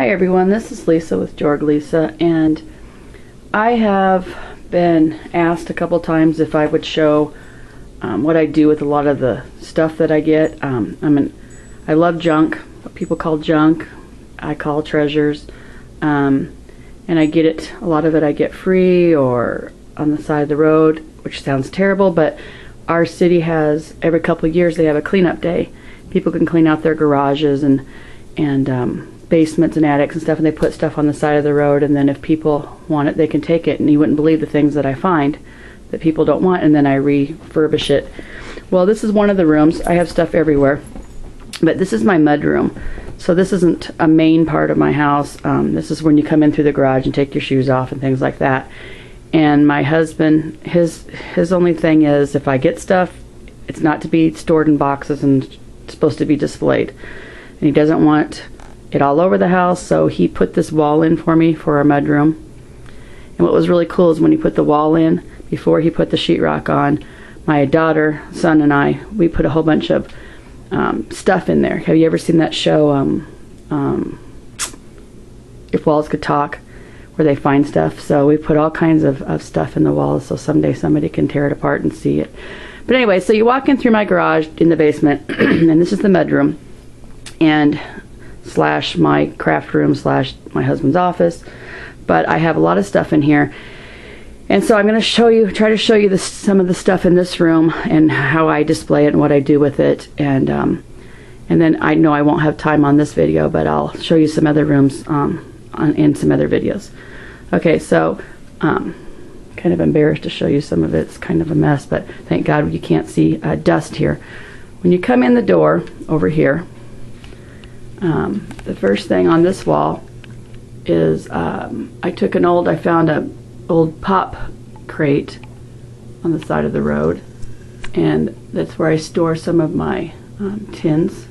Hi everyone, this is Lisa with Jorg Lisa, and I have been asked a couple times if I would show what I do with a lot of the stuff that I get. I love junk, what people call junk, I call treasures, and I get it, a lot of it I get free or on the side of the road, which sounds terrible, but our city has, every couple of years they have a cleanup day. People can clean out their garages and basements and attics and stuff, and they put stuff on the side of the road, and then if people want it they can take it, and you wouldn't believe the things that I find that people don't want, and then I refurbish it. Well, this is one of the rooms. I have stuff everywhere, but this is my mud room. So this isn't a main part of my house. This is when you come in through the garage and take your shoes off and things like that. And my husband, his only thing is if I get stuff, it's not to be stored in boxes and it's supposed to be displayed. And he doesn't want it all over the house, so he put this wall in for me for our mudroom. And what was really cool is when he put the wall in, before he put the sheetrock on, my daughter, son, and I, we put a whole bunch of stuff in there. Have you ever seen that show, If Walls Could Talk, where they find stuff? So we put all kinds of stuff in the walls so someday somebody can tear it apart and see it. But anyway, so you walk in through my garage in the basement, and this is the mudroom, and slash my craft room slash my husband's office. But I have a lot of stuff in here, and so I'm going to try to show you some of the stuff in this room and how I display it and what I do with it. And then I know I won't have time on this video, but I'll show you some other rooms in some other videos. Okay, so kind of embarrassed to show you some of it. It's kind of a mess, but thank God you can't see dust here. When you come in the door over here, the first thing on this wall is I found a old pop crate on the side of the road, and that's where I store some of my tins,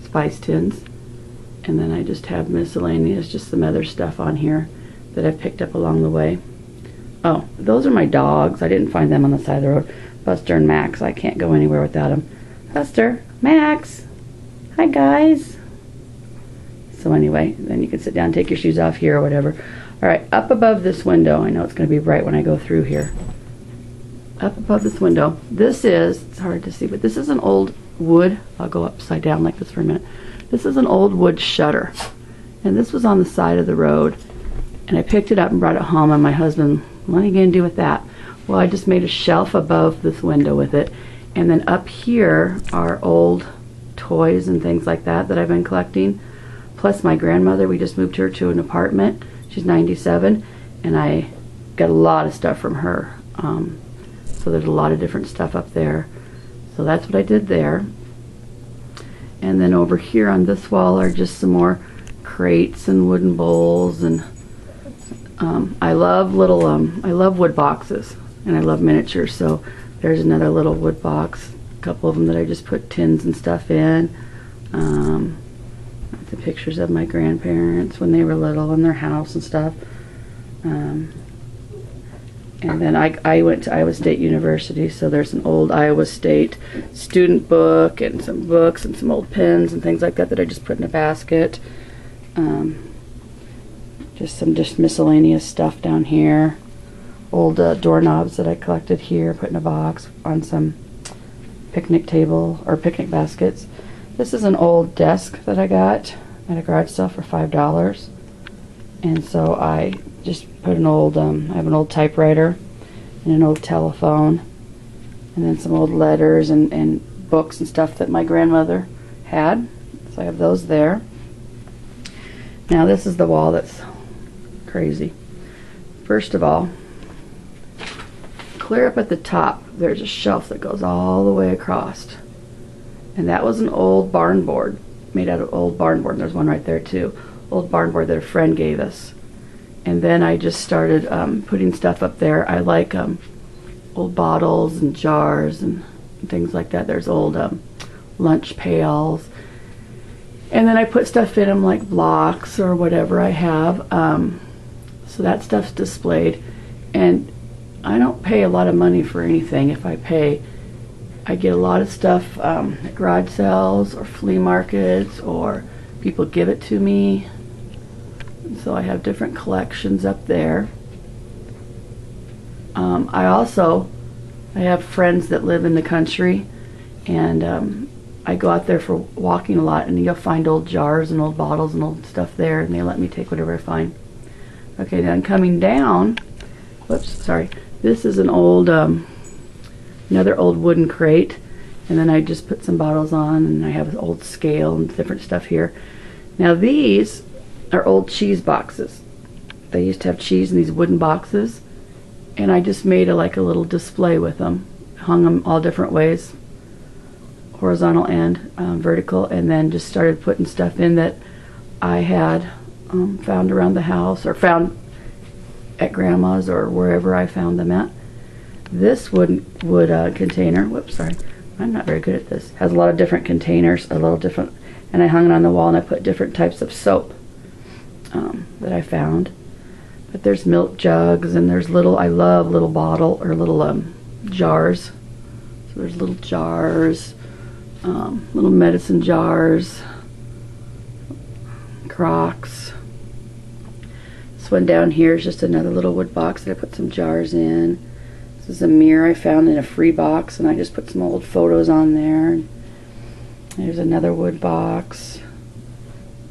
spice tins, and then I just have miscellaneous, just some other stuff on here that I've picked up along the way. Oh, those are my dogs. I didn't find them on the side of the road. Buster and Max. I can't go anywhere without them. Buster, Max, hi guys. So anyway, then you can sit down and take your shoes off here or whatever. Alright, up above this window, I know it's going to be bright when I go through here. Up above this window, it's hard to see, but this is an old wood, I'll go upside down like this for a minute. This is an old wood shutter, and this was on the side of the road, and I picked it up and brought it home, and my husband, what are you going to do with that? Well, I just made a shelf above this window with it, and then up here are old toys and things like that I've been collecting. Plus my grandmother, we just moved her to an apartment. She's 97, and I got a lot of stuff from her. So there's a lot of different stuff up there. So that's what I did there. And then over here on this wall are just some more crates and wooden bowls, and I love wood boxes, and I love miniatures. So there's another little wood box, a couple of them that I just put tins and stuff in. The pictures of my grandparents when they were little in their house and stuff. And then I went to Iowa State University, so there's an old Iowa State student book and some books and some old pens and things like that I just put in a basket. Just miscellaneous stuff down here. Old doorknobs that I collected here, put in a box on some picnic table or picnic baskets. This is an old desk that I got at a garage sale for $5, and so I just put an old, I have an old typewriter and an old telephone, and then some old letters and books and stuff that my grandmother had, so I have those there. Now this is the wall that's crazy. First of all, clear up at the top, there's a shelf that goes all the way across. And that was an old barn board, made out of old barn board. There's one right there too. Old barn board that a friend gave us. And then I just started putting stuff up there. I like old bottles and jars and things like that. There's old lunch pails. And then I put stuff in them like blocks or whatever I have. So that stuff's displayed. And I don't pay a lot of money for anything. If I pay, I get a lot of stuff at garage sales or flea markets, or people give it to me. So I have different collections up there. I have friends that live in the country, and I go out there for walking a lot, and you'll find old jars and old bottles and old stuff there, and they let me take whatever I find. Okay, then coming down, whoops, sorry, this is an old, another old wooden crate, and then I just put some bottles on, and I have an old scale and different stuff here. Now these are old cheese boxes. They used to have cheese in these wooden boxes, and I just made like a little display with them. Hung them all different ways, horizontal and vertical, and then just started putting stuff in that I had found around the house or found at Grandma's or wherever I found them at. This wood container, whoops, sorry, I'm not very good at this, has a lot of different containers, a little different, and I hung it on the wall, and I put different types of soap that I found. But there's milk jugs, and there's little, I love little bottle or little jars. So there's little jars, little medicine jars, Crocs. This one down here is just another little wood box that I put some jars in. This is a mirror I found in a free box, and I just put some old photos on there. There's another wood box.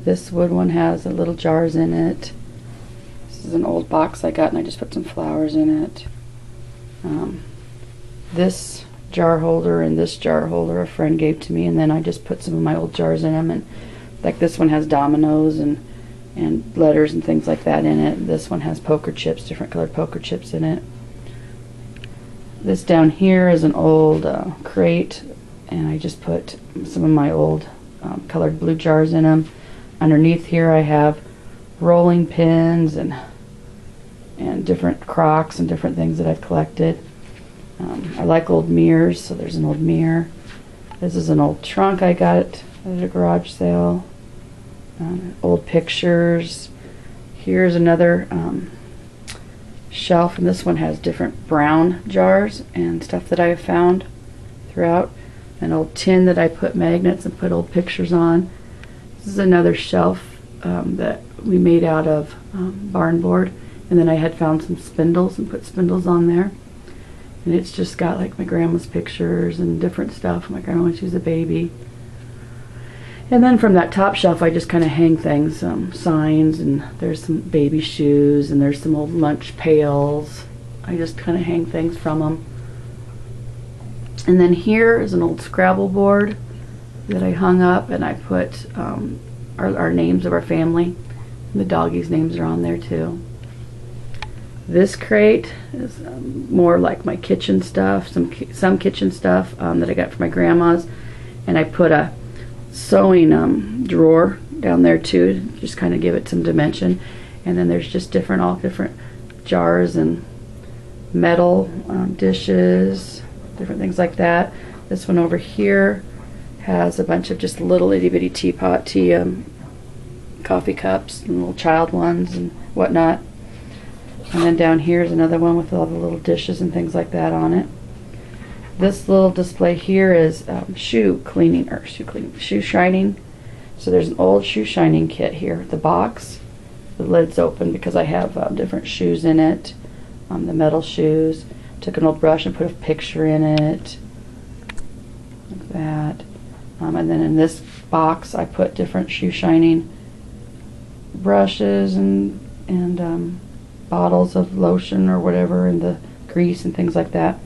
This wood one has the little jars in it. This is an old box I got, and I just put some flowers in it. This jar holder and this jar holder a friend gave to me, and then I just put some of my old jars in them. And like this one has dominoes and letters and things like that in it. This one has poker chips, different colored poker chips in it. This down here is an old crate, and I just put some of my old colored blue jars in them. Underneath here I have rolling pins and different Crocs and different things that I've collected. I like old mirrors, so there's an old mirror. This is an old trunk I got at a garage sale. Old pictures. Here's another shelf, and this one has different brown jars and stuff that I have found throughout. An old tin that I put magnets and put old pictures on. This is another shelf that we made out of barn board, and then I had found some spindles and put spindles on there. And it's just got like my grandma's pictures and different stuff. My grandma when she was a baby. And then from that top shelf I just kind of hang things, signs, and there's some baby shoes, and there's some old lunch pails. I just kind of hang things from them. And then here is an old Scrabble board that I hung up, and I put our names of our family. And the doggies' names are on there too. This crate is more like my kitchen stuff, some kitchen stuff that I got from my grandma's, and I put a sewing drawer down there too, just kind of give it some dimension. And then there's just all different jars and metal dishes, different things like that. This one over here has a bunch of just little itty bitty coffee cups and little child ones and whatnot. And then down here is another one with all the little dishes and things like that on it. This little display here is shoe shining. So there's an old shoe shining kit here. The box, the lid's open because I have different shoes in it. The metal shoes. Took an old brush and put a picture in it, like that. And then in this box I put different shoe shining brushes and bottles of lotion or whatever, and the grease and things like that.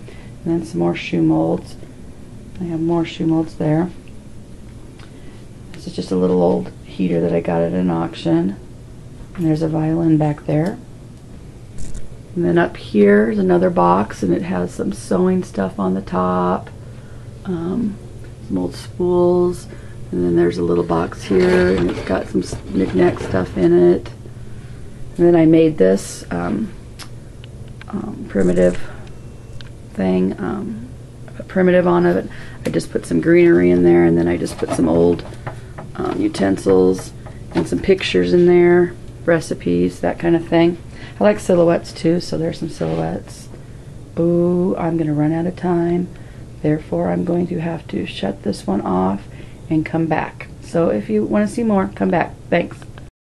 And then some more shoe molds. I have more shoe molds there. This is just a little old heater that I got at an auction. And there's a violin back there. And then up here is another box, and it has some sewing stuff on the top. Some old spools. And then there's a little box here, and it's got some knick-knack stuff in it. And then I made this primitive thing. I put primitive on it. I just put some greenery in there, and then I just put some old utensils and some pictures in there, recipes, that kind of thing. I like silhouettes too, so there's some silhouettes. Ooh, I'm going to run out of time. Therefore, I'm going to have to shut this one off and come back. So if you want to see more, come back. Thanks.